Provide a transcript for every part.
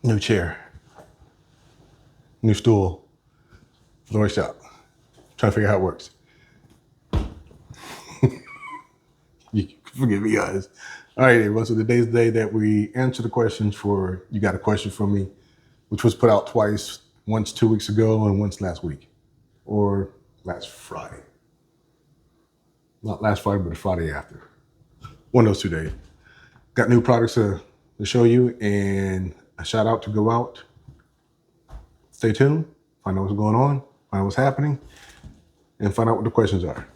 New chair, new stool for the workshop. Trying to figure out how it works. You forgive me, guys. All right, everyone. So today's the day that we answer the questions for, you got a question from me, which was put out twice, once 2 weeks ago and once last week, or last Friday. Not last Friday, but the Friday after. One of those 2 days. Got new products to show you, and a shout out to go out. Stay tuned, find out what's going on, find out what's happening, and find out what the questions are.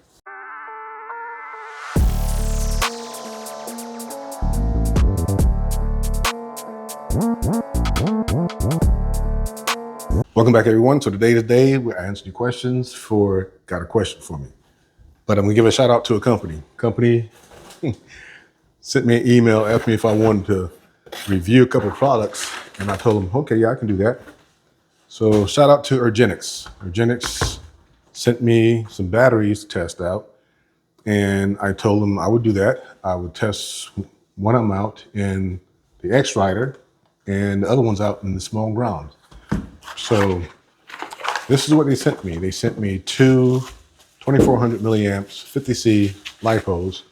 Welcome back, everyone. So today is the day where I answer your questions for got a question for me. But I'm gonna give a shout out to a company. Company sent me an email, asked me if I wanted to review a couple of products, and I told them, okay, yeah, I can do that. So shout out to Urgenex. Urgenex sent me some batteries to test out, and I told them I would do that. I would test one of them out in the X Rider, and the other one's out in the small ground. So this is what they sent me. They sent me two 2400 milliamps, 50C LiPos,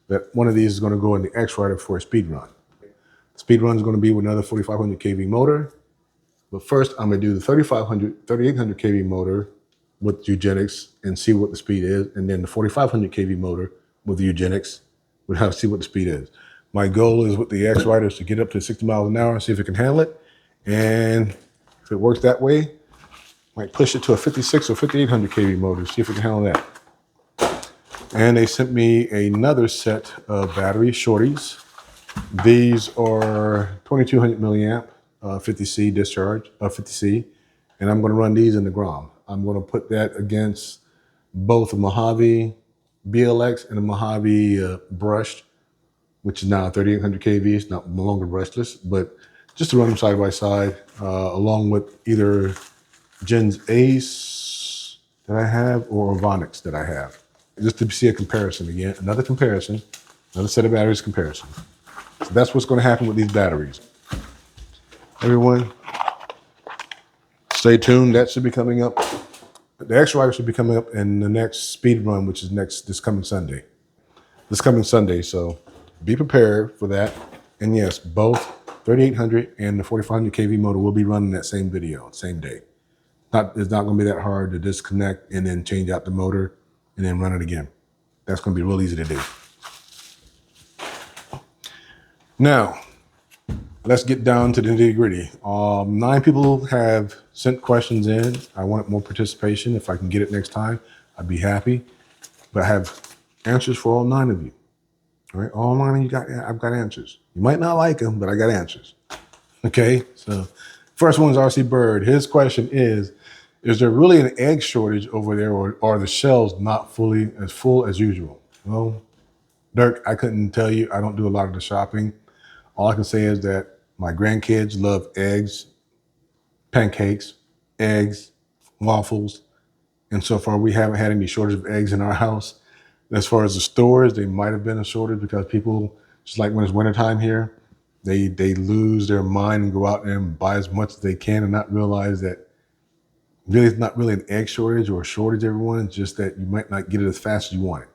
that one of these is gonna go in the X Rider for a speed run. The speed run is gonna be with another 4500 kV motor. But first I'm gonna do the 3800 kV motor with Urgenex and see what the speed is. And then the 4500 kV motor with the Urgenex, we'll have to see what the speed is. My goal is with the X Rider is to get up to 60 miles an hour and see if it can handle it. And if it works that way, might push it to a 56 or 5800 kV motor, see if it can handle that. And they sent me another set of battery shorties. These are 2200 milliamp 50C discharge, 50C, and I'm gonna run these in the Grom. I'm gonna put that against both a Mojave BLX and a Mojave brushed, which is now 3800 kV. It's no longer brushless, but just to run them side by side, along with either Gen's Ace that I have or Urgenex that I have, just to see a comparison again, another comparison, another set of batteries comparison. So that's what's going to happen with these batteries. Everyone, stay tuned. That should be coming up. The X Rider should be coming up in the next speed run, which is this coming Sunday. So be prepared for that. And yes, both 3800 and the 4500 kV motor will be running that same video, same day. It's not going to be that hard to disconnect and then change out the motor and then run it again. That's going to be real easy to do. Now, let's get down to the nitty-gritty. 9 people have sent questions in. I want more participation. If I can get it next time, I'd be happy. But I have answers for all 9 of you. All right, all 9 of you I've got answers. You might not like them, but I got answers. Okay, so first one is RC Bird. His question is there really an egg shortage over there, or are the shelves not fully as full as usual? Well, Dirk, I couldn't tell you. I don't do a lot of the shopping. All I can say is that my grandkids love eggs, pancakes, eggs, waffles. And so far, we haven't had any shortage of eggs in our house. As far as the stores, they might have been a shortage because people, just like when it's wintertime here, they lose their mind and go out there and buy as much as they can and not realize that really it's not really an egg shortage or a shortage, everyone. It's just that you might not get it as fast as you want it.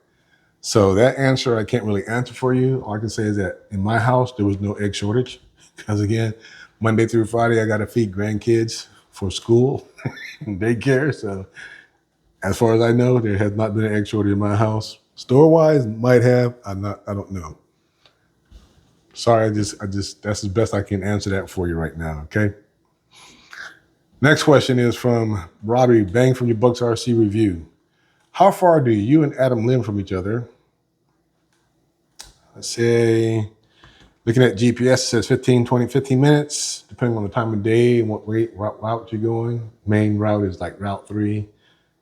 So that answer, I can't really answer for you. All I can say is that in my house, there was no egg shortage. Because again, Monday through Friday, I got to feed grandkids for school and daycare. So as far as I know, there has not been an egg shortage in my house. Store-wise, might have. I don't know. Sorry, that's as best I can answer that for you right now, okay? Next question is from Robbie, Bang from Your Bucks RC Review. How far do you and Adam live from each other? Let's say, looking at GPS, it says 15 minutes, depending on the time of day and what route you're going. Main route is like Route 3.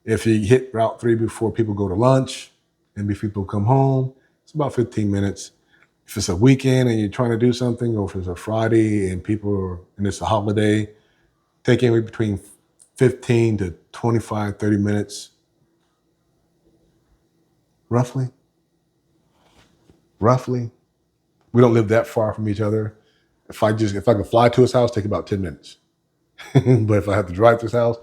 If you hit Route 3 before people go to lunch and before people come home, it's about 15 minutes. If it's a weekend and you're trying to do something, or if it's a Friday and and it's a holiday, take anywhere between 15 to 25, 30 minutes, roughly. We don't live that far from each other. If I can fly to his house, take about 10 minutes. But if I have to drive to his house,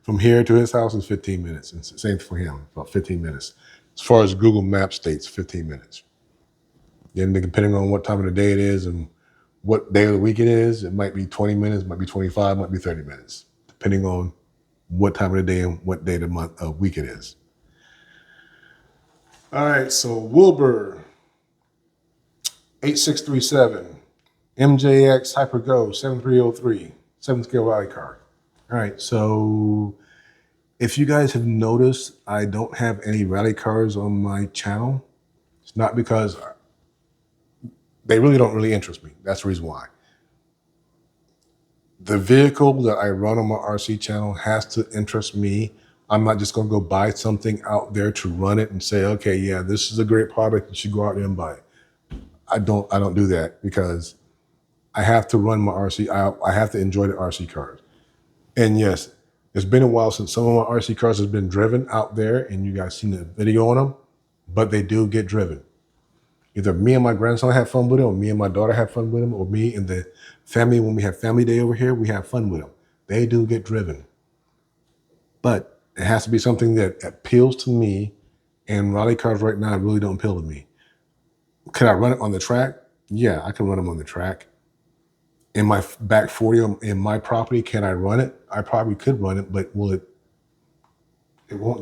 from here to his house is 15 minutes. And same for him, about 15 minutes. As far as Google Maps states, 15 minutes. Then depending on what time of the day it is and what day of the week it is, it might be 20 minutes, might be 25, might be 30 minutes, depending on what time of the day and what day of the month, week it is. All right, so Wilbur, 8637, MJX HyperGo 7303, 7-scale rally car. All right, so if you guys have noticed, I don't have any rally cars on my channel. It's not because they don't really interest me. That's the reason why. The vehicle that I run on my RC channel has to interest me. I'm not just going to go buy something out there to run it and say, okay, yeah, this is a great product. You should go out there and buy it. I don't do that because I have to run my RC. I have to enjoy the RC cars. And yes, it's been a while since some of my RC cars have been driven out there and you guys seen the video on them, but they do get driven. Either me and my grandson have fun with them, or me and my daughter have fun with them, or me and the family, when we have family day over here, we have fun with them. They do get driven. But it has to be something that appeals to me, and rally cars right now really don't appeal to me. Can I run it on the track? Yeah, I can run them on the track. In my back 40 in my property, can I run it? I probably could run it, but it won't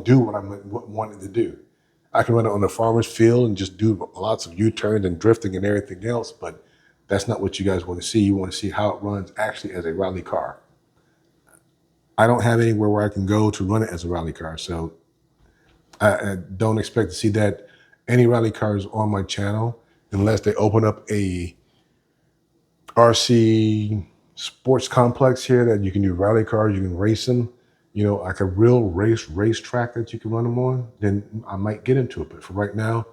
do what I wanted to do. I can run it on the farmer's field and just do lots of U-turns and drifting and everything else, but that's not what you guys want to see. You want to see how it runs actually as a rally car. I don't have anywhere where I can go to run it as a rally car, so I don't expect to see that any rally cars on my channel unless they open up a RC sports complex here that you can do rally cars, you can race them, you know, like a real race track that you can run them on, then I might get into it. But for right now,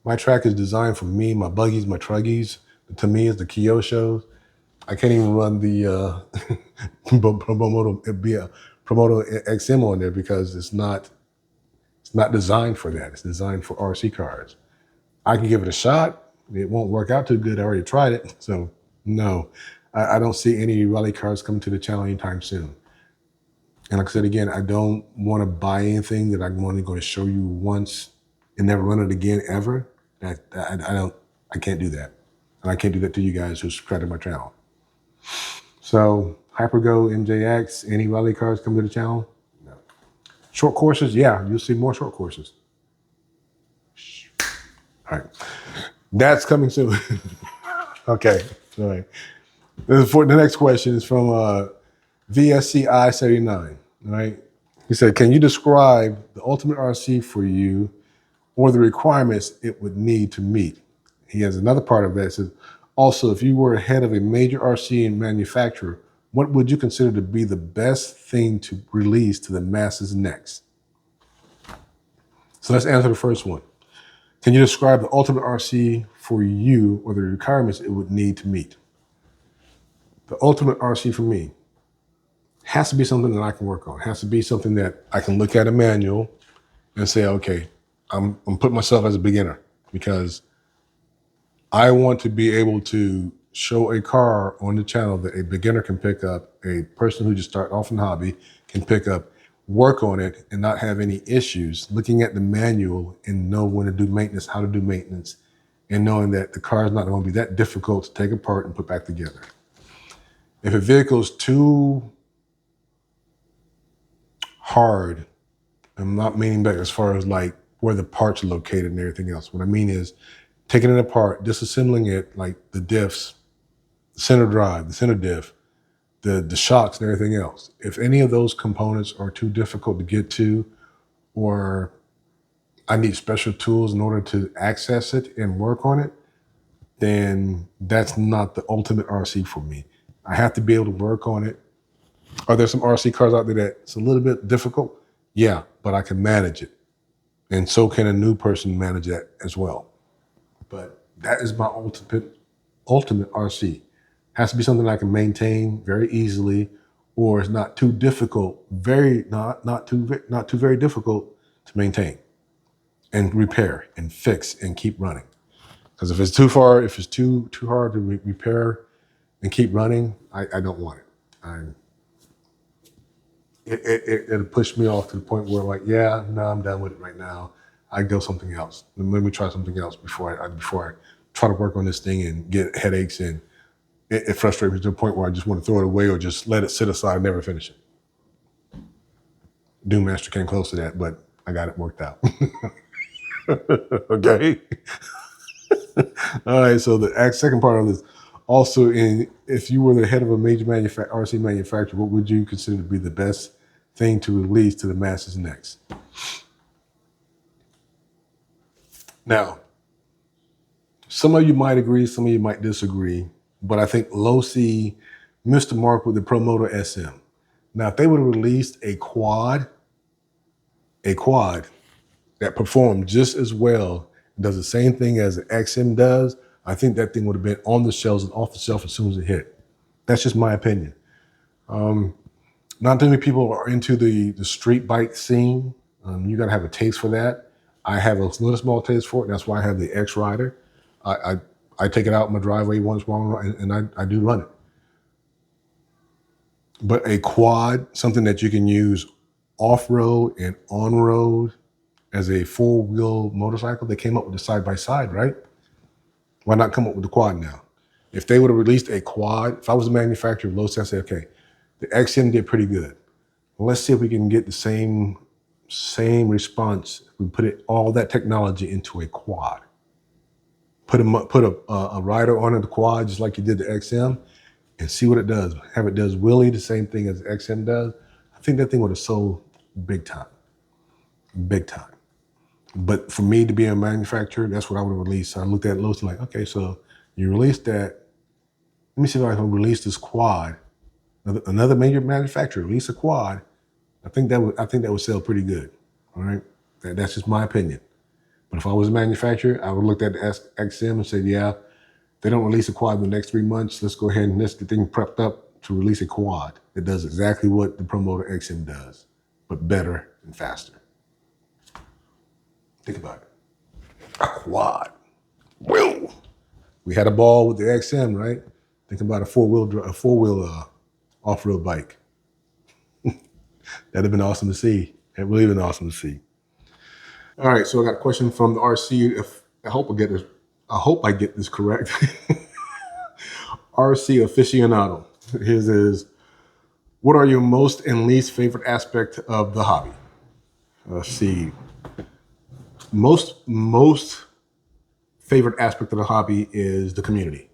my track is designed for me, my buggies, my truggies. To me, it's the Kyoshos. I can't even run the Promoto XM on there because it's not designed for that. It's designed for RC cars. I can give it a shot. It won't work out too good. I already tried it. So no, I don't see any rally cars coming to the channel anytime soon. And like I said, again, I don't want to buy anything that I'm only going to show you once and never run it again ever. I can't do that. And I can't do that to you guys who subscribe to my channel. So HyperGo, MJX, any rally cars come to the channel? No. Short courses, yeah, you'll see more short courses. All right, that's coming soon. Okay, all right. The next question is from VSCI 79, all right? He said, can you describe the ultimate RC for you or the requirements it would need to meet? He has another part of that. It says, also, if you were head of a major RC manufacturer, what would you consider to be the best thing to release to the masses next? So let's answer the first one. Can you describe the ultimate RC for you or the requirements it would need to meet? The ultimate RC for me has to be something that I can work on. It has to be something that I can look at a manual and say, okay, I'm putting myself as a beginner because I want to be able to show a car on the channel that a beginner can pick up, a person who just started off in the hobby can pick up, work on it and not have any issues, looking at the manual and know when to do maintenance, how to do maintenance, and knowing that the car is not going to be that difficult to take apart and put back together. If a vehicle is too hard, I'm not meaning that as far as like where the parts are located and everything else. What I mean is taking it apart, disassembling it, like the diffs, the center drive, the center diff, the shocks and everything else. If any of those components are too difficult to get to, or I need special tools in order to access it and work on it, then that's not the ultimate RC for me. I have to be able to work on it. Are there some RC cars out there that's a little bit difficult? Yeah, but I can manage it. And so can a new person manage that as well. But that is my ultimate RC. Has to be something I can maintain very easily, or it's not too difficult, not too very difficult to maintain and repair and fix and keep running. Because if it's too far, if it's too hard to repair and keep running, I don't want it. It'll push me off to the point where like, yeah, no, I'm done with it right now. I go something else. Let me try something else before I try to work on this thing and get headaches, and it frustrates me to the point where I just want to throw it away or just let it sit aside and never finish it. Doom Master came close to that, but I got it worked out. Okay. All right. So the second part of this, also, if you were the head of a major RC manufacturer, what would you consider to be the best thing to release to the masses next? Now, some of you might agree, some of you might disagree, but I think low C missed the mark with the Promoter SM. Now, if they would have released a quad that performed just as well, does the same thing as the XM does, I think that thing would have been on the shelves and off the shelf as soon as it hit. That's just my opinion. Not too many people are into the street bike scene. You got to have a taste for that. I have a little small taste for it. That's why I have the X Rider. I take it out in my driveway once in a while, and I do run it. But a quad, something that you can use off-road and on-road as a four-wheel motorcycle, they came up with the side-by-side, right? Why not come up with the quad now? If they would have released a quad, if I was a manufacturer of low sense, I'd say, okay, the XM did pretty good. Let's see if we can get the same response. We put all that technology into a quad. Put a rider on the quad just like you did the XM, and see what it does. Have it does wheelie the same thing as the XM does. I think that thing would have sold big time. Big time. But for me to be a manufacturer, that's what I would have released. So I looked at Lowe's and like, okay, so you released that. Let me see if I can release this quad. Another major manufacturer release a quad. I think that would sell pretty good. All right, that's just my opinion. But if I was a manufacturer, I would look at the XM and say, yeah, they don't release a quad in the next 3 months. Let's go ahead and let's get the thing prepped up to release a quad that does exactly what the Promoter XM does, but better and faster. Think about it. A quad. Whoa. We had a ball with the XM, right? Think about a four-wheel off-road bike. That'd have been awesome to see. It would have been awesome to see. All right, so I got a question from the RC. I hope I get this correct. RC Afficionado. His is, what are your most and least favorite aspect of the hobby? Let's see. Most favorite aspect of the hobby is the community.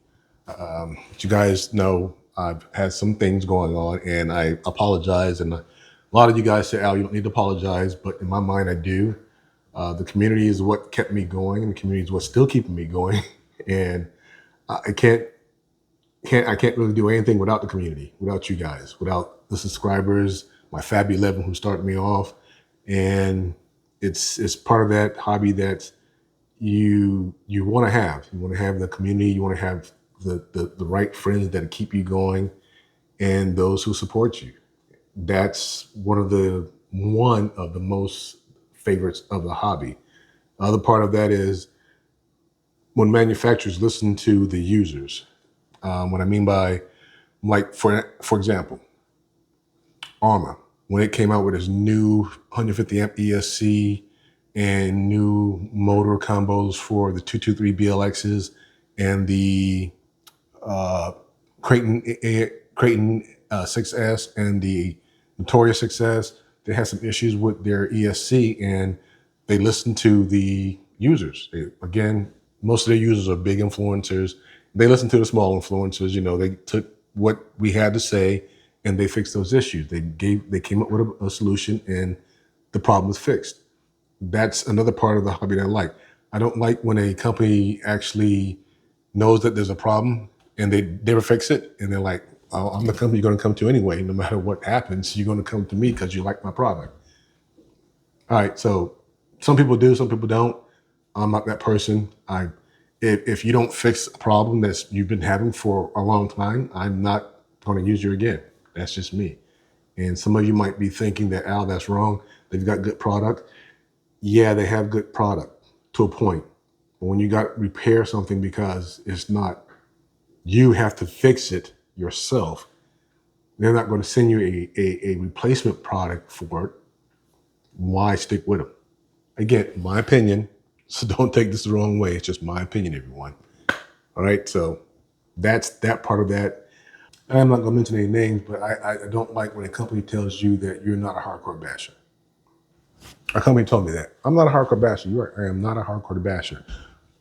As you guys know, I've had some things going on, and I apologize. And a lot of you guys say, Al, you don't need to apologize, but in my mind, I do. The community is what kept me going, and the community is what's still keeping me going. And I can't really do anything without the community, without you guys, without the subscribers, my Fab 11 who started me off. And it's part of that hobby that you want to have. You want to have the community. You want to have the right friends that keep you going, and those who support you. That's one of the most favorites of the hobby. The other part of that is when manufacturers listen to the users. What I mean by, like, for example, Arrma, when it came out with its new 150 amp ESC and new motor combos for the 223 BLXs and the Creighton 6S and the Notorious 6S, they had some issues with their ESC, and they listened to the users. Again, most of their users are big influencers. They listened to the small influencers. You know, they took what we had to say and they fixed those issues. They came up with a solution, and the problem was fixed. That's another part of the hobby that I like. I don't like when a company actually knows that there's a problem and they never fix it, and they're like, oh, I'm the company you're going to come to anyway. No matter what happens, you're going to come to me because you like my product. All right, so some people do, some people don't. I'm not that person. If you don't fix a problem that you've been having for a long time, I'm not going to use you again. That's just me. And some of you might be thinking that, Al, that's wrong. They've got good product. Yeah, they have good product to a point. But when you got to repair something because it's not You have to fix it yourself. They're not going to send you a replacement product for it. Why stick with them? Again, my opinion, so don't take this the wrong way. It's just my opinion, everyone. All right, so that's that part of that. I'm not going to mention any names, but I don't like when a company tells you that you're not a hardcore basher. A company told me that. I'm not a hardcore basher. You're right. I am not a hardcore basher.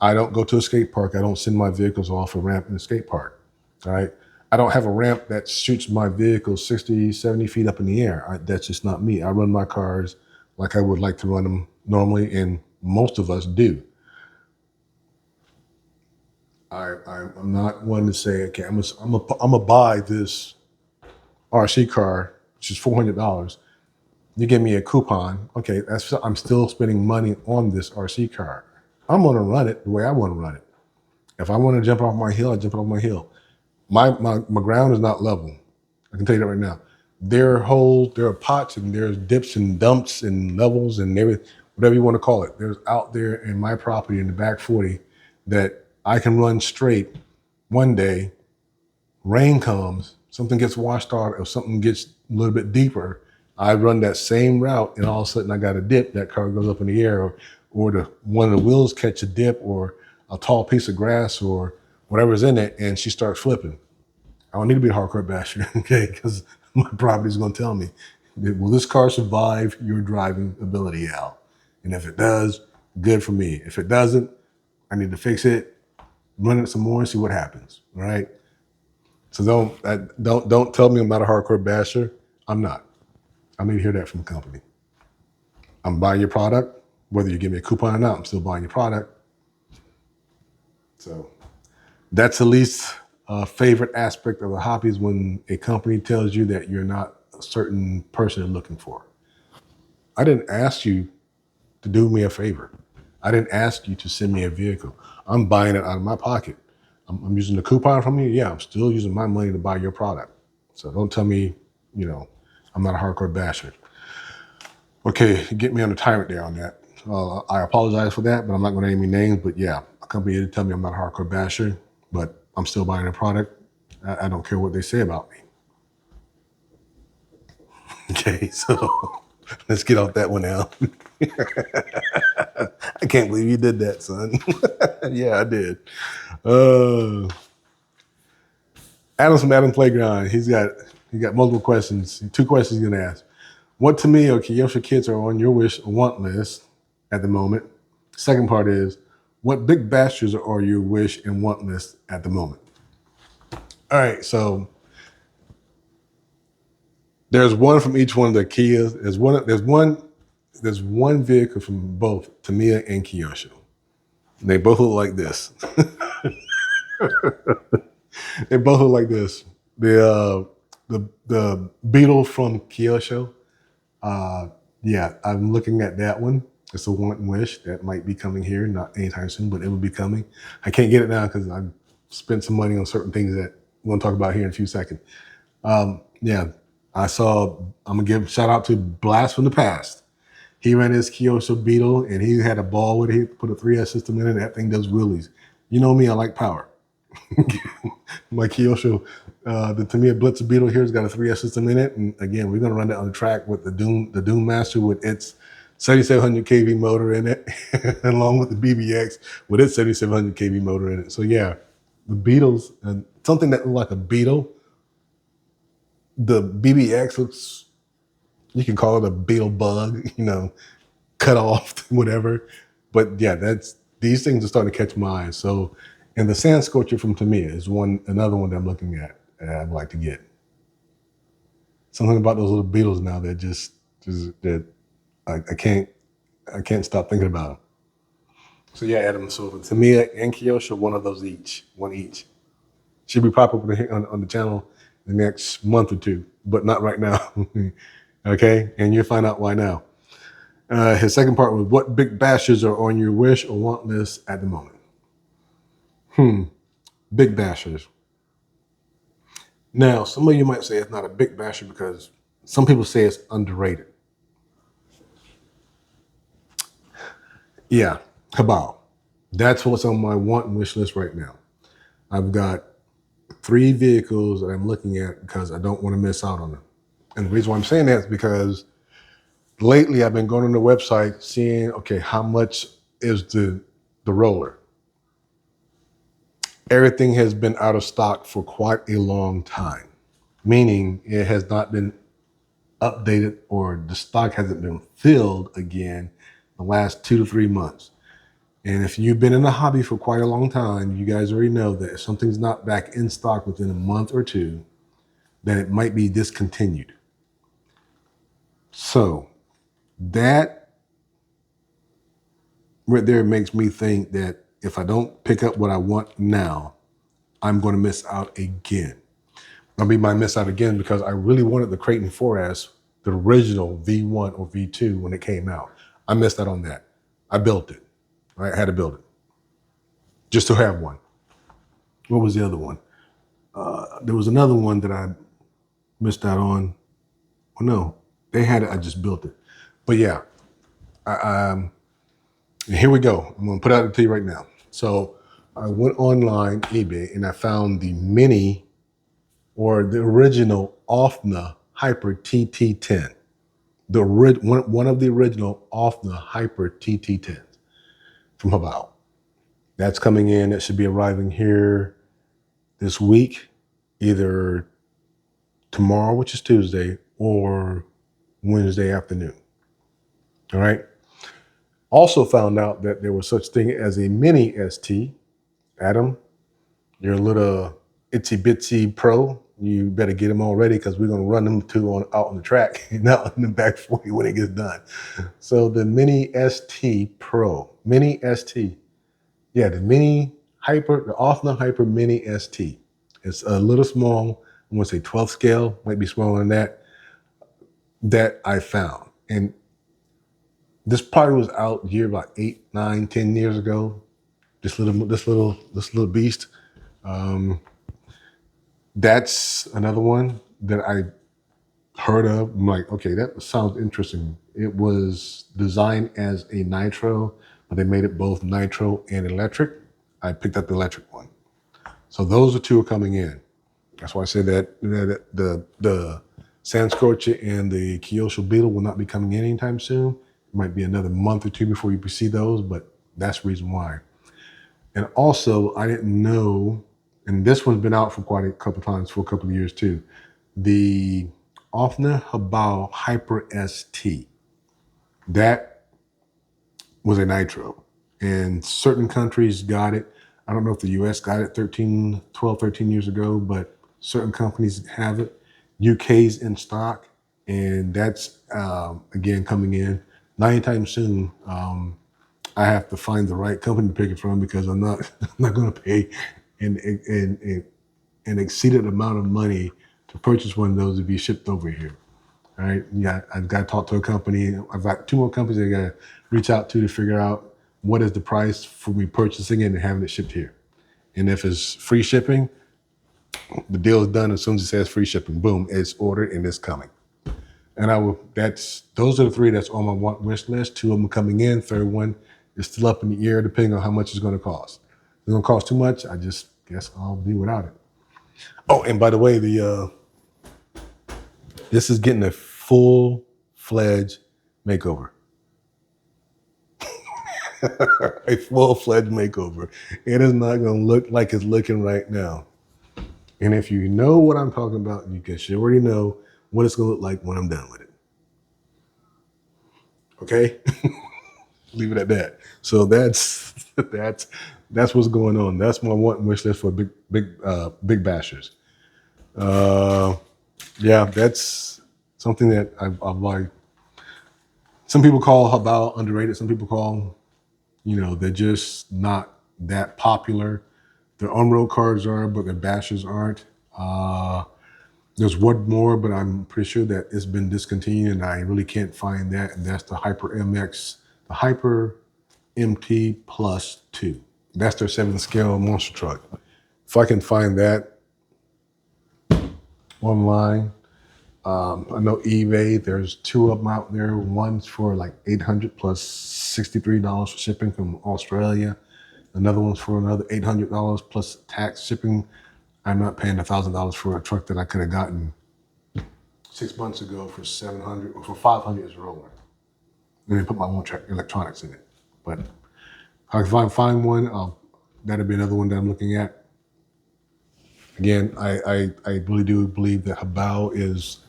I don't go to a skate park. I don't send my vehicles off a ramp in a skate park. All right. I don't have a ramp that shoots my vehicle 60, 70 feet up in the air. That's just not me. I run my cars like I would like to run them normally, and most of us do. I'm not one to say, okay, I'm gonna buy this RC car, which is $400. You give me a coupon, okay, I'm still spending money on this RC car. I'm gonna run it the way I want to run it. If I want to jump off my hill, I jump off my hill. My ground is not level. I can tell you that right now. There are holes, there are pots, and there's dips and dumps and levels and everything, whatever you want to call it. There's out there in my property in the back 40 that I can run straight one day. Rain comes, something gets washed out, or something gets a little bit deeper. I run that same route, and all of a sudden I got a dip. That car goes up in the air, or one of the wheels catch a dip, or a tall piece of grass, or whatever's in it, and she starts flipping. I don't need to be a hardcore basher, okay? Because my property is going to tell me, will this car survive your driving ability, Al? And if it does, good for me. If it doesn't, I need to fix it, run it some more, and see what happens. All right. So don't tell me I'm not a hardcore basher. I'm not. I need to hear that from the company. I'm buying your product, whether you give me a coupon or not. I'm still buying your product. So that's the least favorite aspect of the hobby is when a company tells you that you're not a certain person they're looking for. I didn't ask you to do me a favor. I didn't ask you to send me a vehicle. I'm buying it out of my pocket. I'm using the coupon from you. Yeah, I'm still using my money to buy your product. So don't tell me, I'm not a hardcore basher. Okay, get me on the tyrant there on that. I apologize for that, but I'm not going to name any names. But yeah, a company did tell me I'm not a hardcore basher, but I'm still buying their product. I don't care what they say about me. Okay, so let's get off that one now. I can't believe you did that, son. Yeah, I did. Adam's from Adam Playground. He got multiple questions. 2 questions he's gonna ask. What to me or Kiyosha kids are on your wish or want list at the moment? Second part is, what big bastards are your wish and want list at the moment? All right, so there's one from each one of the Kias. There's one vehicle from both Tamiya and Kiyosha. They both look like this. They both look like this. The Beetle from Kiyosha. Yeah, I'm looking at that one. It's a want and wish that might be coming here, not anytime soon, but it will be coming. I can't get it now because I spent some money on certain things that we'll talk about here in a few seconds. Yeah, I'm gonna give a shout out to Blast from the Past. He ran his Kiyosha Beetle and he had a ball with it. He put a 3S system in it. That thing does wheelies. You know me, I like power. My Kiyosha, the Tamiya Blitzer Beetle here's got a 3S system in it. And again, we're gonna run that on the track with the Doom Master with its 7700 kV motor in it, along with the BBX with its 7700 kV motor in it. So yeah, the Beetles, something that looked like a Beetle. The BBX looks, you can call it a Beetle bug, cut off, whatever. But yeah, these things are starting to catch my eye. So, and the Sand Scorcher from Tamiya is another one that I'm looking at that I'd like to get. Something about those little Beetles now that that I can't stop thinking about them. So yeah, Adam. So for Tamiya and Kiyosha, one each. Should be popular on the channel in the next month or two, but not right now. Okay, and you'll find out why now. His second part was, what big bashes are on your wish or want list at the moment? Big bashers. Now, some of you might say it's not a big basher because some people say it's underrated. Yeah, Cabal. That's what's on my want and wish list right now. I've got 3 vehicles that I'm looking at because I don't want to miss out on them. And the reason why I'm saying that is because lately I've been going on the website seeing, okay, how much is the roller? Everything has been out of stock for quite a long time, meaning it has not been updated or the stock hasn't been filled again the last 2 to 3 months. And if you've been in the hobby for quite a long time, you guys already know that if something's not back in stock within a month or two, then it might be discontinued. So that right there makes me think that if I don't pick up what I want now, I'm going to miss out again. I mean, I miss out again because I really wanted the Creighton 4S, the original V1 or V2 when it came out. I missed out on that. I built it. I had to build it just to have one. What was the other one? There was another one that I missed out on. Oh, no, they had it. I just built it. But yeah, here we go. I'm going to put it out to you right now. So I went online, eBay, and I found the mini or the original Arrma Hyper TT10. One of the original Arrma Hyper TT10s from Habao. That's coming in. It should be arriving here this week, either tomorrow, which is Tuesday, or Wednesday afternoon. All right. Also found out that there was such thing as a mini ST. Adam, your little itsy bitsy pro, you better get them all ready because we're going to run them out on the track and out in the back for you when it gets done. So the mini ST Pro, mini ST. Yeah, the Arrma Hyper Mini ST. It's a little small. I'm going to say 12th scale, might be smaller than that I found. And this probably was out here about 8, 9, 10 years ago. This little beast. That's another one that I heard of. I'm like, okay, that sounds interesting. It was designed as a nitro, but they made it both nitro and electric. I picked up the electric one. So those are 2 coming in. That's why I said that the San Scorcha and the Kyosho Beetle will not be coming in anytime soon. It might be another month or 2 before you see those, but that's the reason why. And also, I didn't know, and this one's been out for quite a couple times, for a couple of years too, the Arrma Habao Hyper ST. That was a nitro. And certain countries got it. I don't know if the US got it 12, 13 years ago, but certain companies have it. UK's in stock, and that's, again, coming in. Not anytime soon. I have to find the right company to pick it from because I'm not going to pay an exceeded amount of money to purchase one of those to be shipped over here. All right. Yeah, I've got to talk to a company. I've got 2 more companies I got to reach out to figure out what is the price for me purchasing it and having it shipped here. And if it's free shipping, the deal is done as soon as it says free shipping. Boom, it's ordered and it's coming. And those are the 3 that's on my wish list. 2 of them coming in. Third one is still up in the air depending on how much it's going to cost. If it's going to cost too much, I just guess I'll be without it. Oh, and by the way, this is getting a full-fledged makeover. A full-fledged makeover. It is not going to look like it's looking right now. And if you know what I'm talking about, you can already know what it's going to look like when I'm done with it. Okay? Leave it at that. So that's what's going on. That's my wish list for big bashers. Yeah, that's something that I've liked. Some people call Habao underrated. Some people call, they're just not that popular. Their on-road cars are, but their bashers aren't. There's one more, but I'm pretty sure that it's been discontinued and I really can't find that. And that's the Hyper MX, the Hyper MT Plus 2. That's their 7th scale monster truck. If I can find that online, I know eBay, there's 2 of them out there. One's for like $800 plus $63 for shipping from Australia. Another one's for another $800 plus tax shipping. I'm not paying $1,000 for a truck that I could have gotten 6 months ago for 700 or for 500 as a roller. And then put my own electronics in it. But if I find one, that'll be another one that I'm looking at. Again, I really do believe that Habao is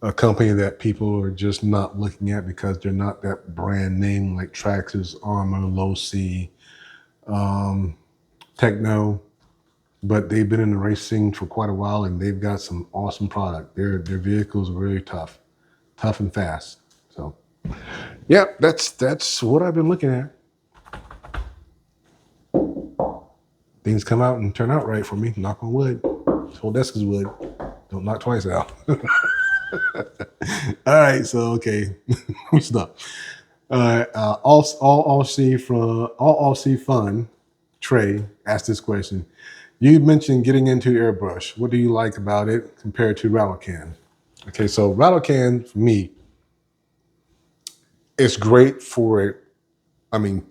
a company that people are just not looking at because they're not that brand name like Traxxas, Arrma, Low C, Techno. But they've been in the racing for quite a while, and they've got some awesome product. Their vehicles are really tough and fast. So, yeah, that's what I've been looking at. Things come out and turn out right for me. Knock on wood. This whole desk is wood. Don't knock twice out. All right, so okay, we stop. All right, all C Fun. Trey asked this question. You mentioned getting into airbrush. What do you like about it compared to rattle can? Okay, so rattle can for me, it's great for, I mean,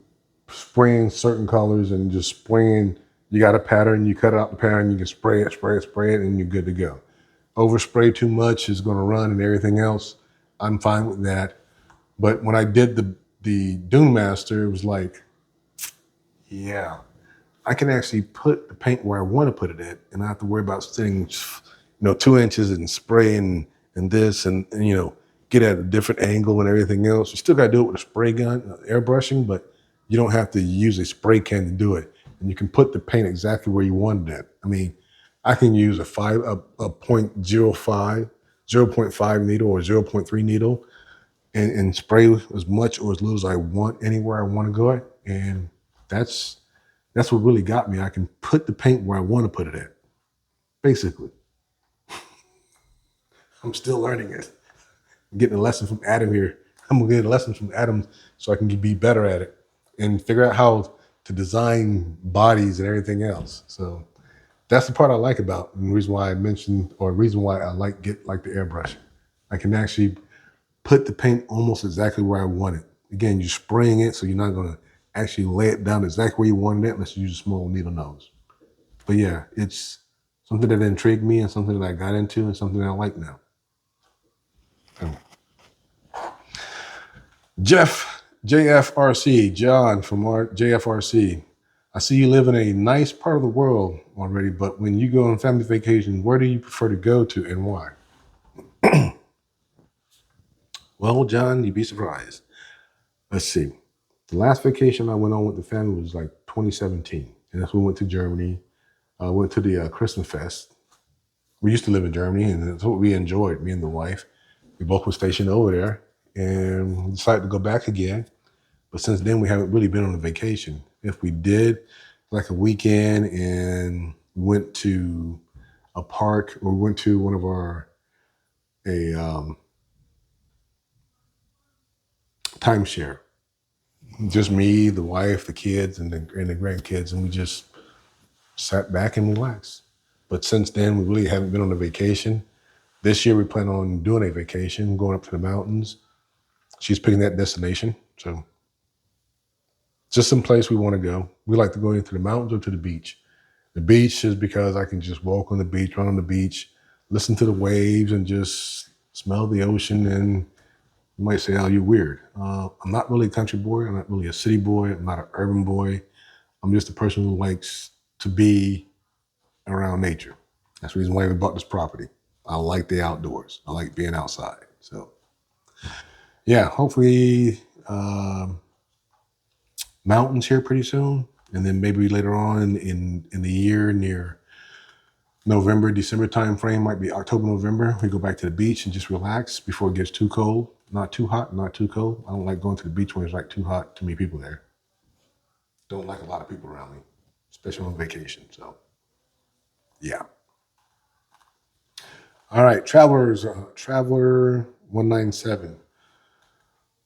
spraying certain colors and just spraying. You got a pattern, you cut out the pattern, you can spray it, and you're good to go. Overspray too much is going to run and everything else. I'm fine with that. But when I did the Dune Master, it was like, yeah, I can actually put the paint where I want to put it at, and I have to worry about sitting, 2 inches and spraying and this and get at a different angle and everything else. You still got to do it with a spray gun, airbrushing, but you don't have to use a spray can to do it. And you can put the paint exactly where you want it at. I mean, I can use a 0.5 needle or 0.3 needle and spray as much or as little as I want anywhere I want to go at. And that's what really got me. I can put the paint where I want to put it at, basically. I'm still learning it. I'm getting a lesson from Adam here. I'm going to get a lesson from Adam so I can be better at it and figure out how to design bodies and everything else. So that's the part I like about, and the reason why I mentioned, or the reason why I like the airbrush. I can actually put the paint almost exactly where I want it. Again, you're spraying it, so you're not going to actually lay it down exactly where you wanted it unless you use a small needle nose. But yeah, it's something that intrigued me and something that I got into and something that I like now. JFRC, John from JFRC. I see you live in a nice part of the world already, but when you go on family vacation, where do you prefer to go to and why? Well, John, you'd be surprised. Let's see. The last vacation I went on with the family was like 2017. And that's when we went to Germany. Went to the Christmas Fest. We used to live in Germany, and that's what we enjoyed, me and the wife. We both were stationed over there and decided to go back again. But since then, we haven't really been on a vacation. If we did, like a weekend and went to a park or went to one of a timeshare. Just me, the wife, the kids, and the grandkids, and we just sat back and relaxed. But since then, we really haven't been on a vacation. This year, we plan on doing a vacation, going up to the mountains. She's picking that destination, so just some place we want to go. We like to go into the mountains or to the beach. The beach is because I can just walk on the beach, run on the beach, listen to the waves, and just smell the ocean. And you might say, "Oh, you're weird." I'm not really a country boy. I'm not really a city boy. I'm not an urban boy. I'm just a person who likes to be around nature. That's the reason why we bought this property. I like the outdoors. I like being outside. So, yeah, hopefully mountains here pretty soon. And then maybe later on in the year, near November, December time frame, might be October, November, we go back to the beach and just relax before it gets too cold. Not too hot, not too cold. I don't like going to the beach when it's like too hot, too many people there. Don't like a lot of people around me, especially on vacation. So, yeah. All right, Traveler 197.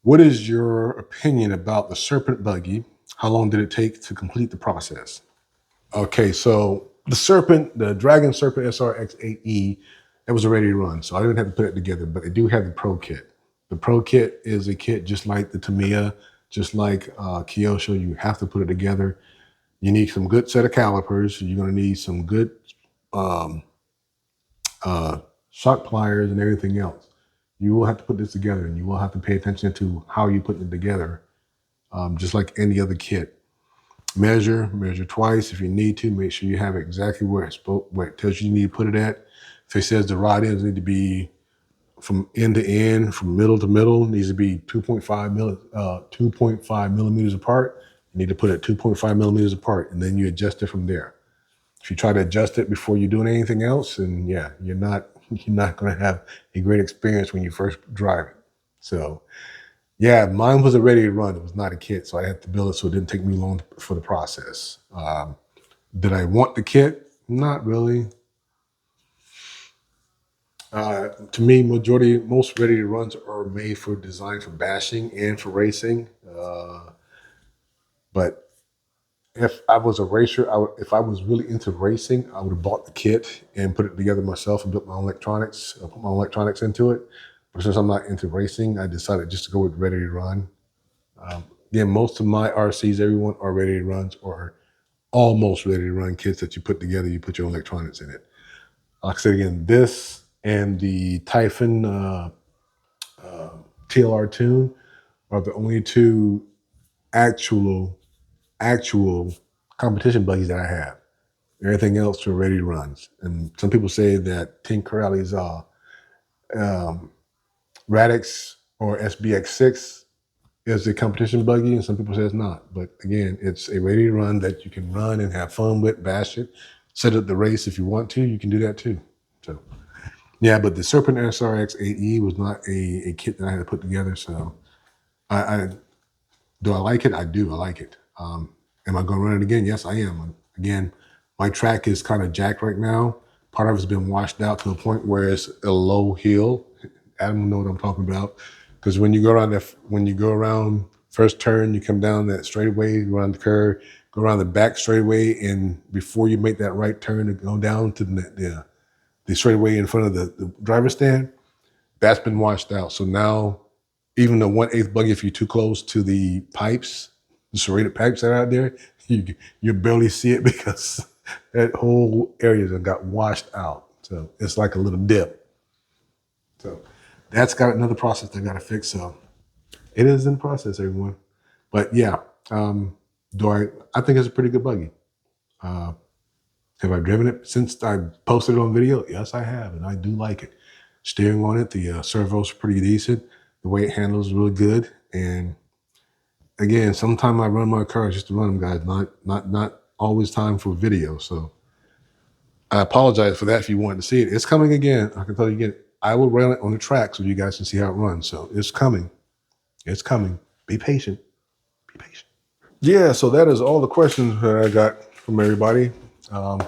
What is your opinion about the Serpent Buggy? How long did it take to complete the process? Okay, so the Dragon Serpent SRX8E, that was already run, so I didn't have to put it together, but I do have the Pro Kit. The Pro Kit is a kit just like the Tamiya, just like Kosho. You have to put it together. You need some good set of calipers. You're going to need some good um, shock pliers and everything else. You will have to put this together, and you will have to pay attention to how you put it together, just like any other kit. Measure twice if you need to. Make sure you have it exactly where it tells you need to put it at. If it says the rod ends need to be from end to end, from middle to middle, needs to be 2.5 millimeters apart. You need to put it 2.5 millimeters apart, and then you adjust it from there. If you try to adjust it before you're doing anything else, and yeah, you're not going to have a great experience when you first drive it. So yeah, mine was a ready to run. It was not a kit, so I had to build it so it didn't take me long for the process. Did I want the kit? Not really. To me, most ready to runs are made for design for bashing and for racing. But if I was a racer, if I was really into racing, I would have bought the kit and put it together myself and built my own electronics, put my own electronics into it. But since I'm not into racing, I decided just to go with ready to run. Again, most of my RCs, everyone are ready to runs or almost ready to run kits that you put together. You put your own electronics in it. Like I said again, this and the Typhon TLR tune are the only two actual competition buggies that I have. Everything else are ready runs. And some people say that Team Corelli's Radix or SBX6 is a competition buggy, and some people say it's not. But again, it's a ready run that you can run and have fun with, bash it, set up the race if you want to. You can do that too. So yeah, but the Serpent SRX 8E was not a kit that I had to put together. So do I like it? I do. I like it. Am I going to run it again? Yes, I am. Again, my track is kind of jacked right now. Part of it's been washed out to a point where it's a low hill. Adam know what I'm talking about. Because when you go around first turn, you come down that straightaway, you go around the curve, go around the back straightaway, and before you make that right turn to go down to the straightaway in front of the driver's stand, that's been washed out. So now, even the 1/8 buggy, if you're too close to the pipes, the serrated pipes that are out there, you barely see it because that whole area got washed out. So it's like a little dip. So that's got another process they got to fix. So it is in process, everyone. But yeah, I think it's a pretty good buggy. Have I driven it since I posted it on video? Yes, I have, and I do like it. Steering on it, the servo's pretty decent. The way it handles is really good. And again, sometimes I run my cars just to run them, guys. Not always time for video. So I apologize for that if you wanted to see it. It's coming again. I can tell you again. I will run it on the track so you guys can see how it runs. So it's coming. It's coming. Be patient. Be patient. Yeah, so that is all the questions that I got from everybody.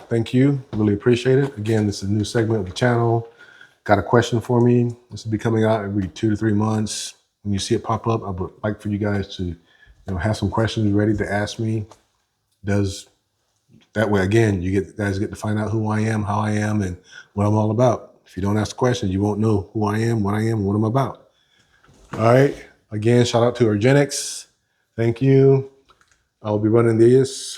Thank you. Really appreciate it. Again, this is a new segment of the channel. Got a question for me? This will be coming out every 2 to 3 months. When you see it pop up, I would like for you guys to have some questions ready to ask me. That way, again, you guys get to find out who I am, how I am, and what I'm all about. If you don't ask the question, you won't know who I am, what I'm about. All right. Again, shout out to Urgenex. Thank you. I'll be running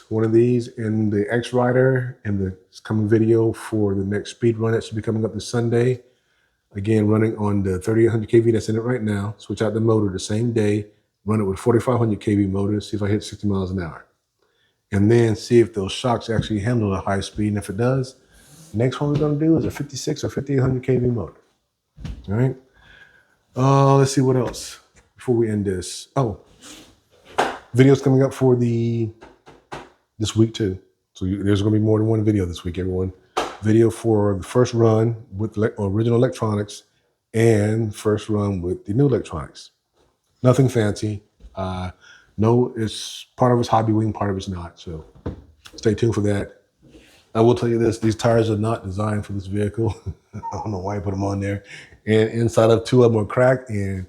one of these in the X Rider in the coming video for the next speed run that should be coming up this Sunday. Again, running on the 3800 kV that's in it right now. Switch out the motor the same day. Run it with 4500 kV motor. See if I hit 60 miles an hour. And then see if those shocks actually handle a high speed. And if it does, next one we're going to do is a 56 or 5800 kV motor. All right. Let's see what else before we end this. Oh, videos coming up for this week too. So there's going to be more than one video this week, everyone. Video for the first run with original electronics and first run with the new electronics. Nothing fancy. No, it's part of it's hobby wing, part of it's not. So stay tuned for that. I will tell you this, these tires are not designed for this vehicle. I don't know why I put them on there. And inside of 2 of them are cracked. And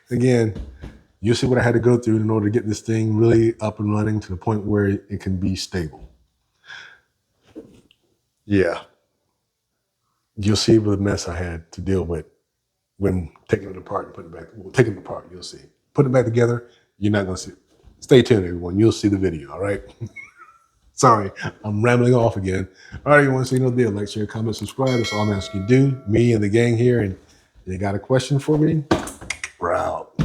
again, you'll see what I had to go through in order to get this thing really up and running to the point where it can be stable. Yeah. You'll see the mess I had to deal with when taking it apart and putting it back. Well, taking it apart, you'll see. Put it back together, you're not going to see it. Stay tuned, everyone. You'll see the video, all right? Sorry, I'm rambling off again. All right, you want to say no deal? Like, share, comment, subscribe. That's all I'm asking you to do. Me and the gang here, and you got a question for me? We're out.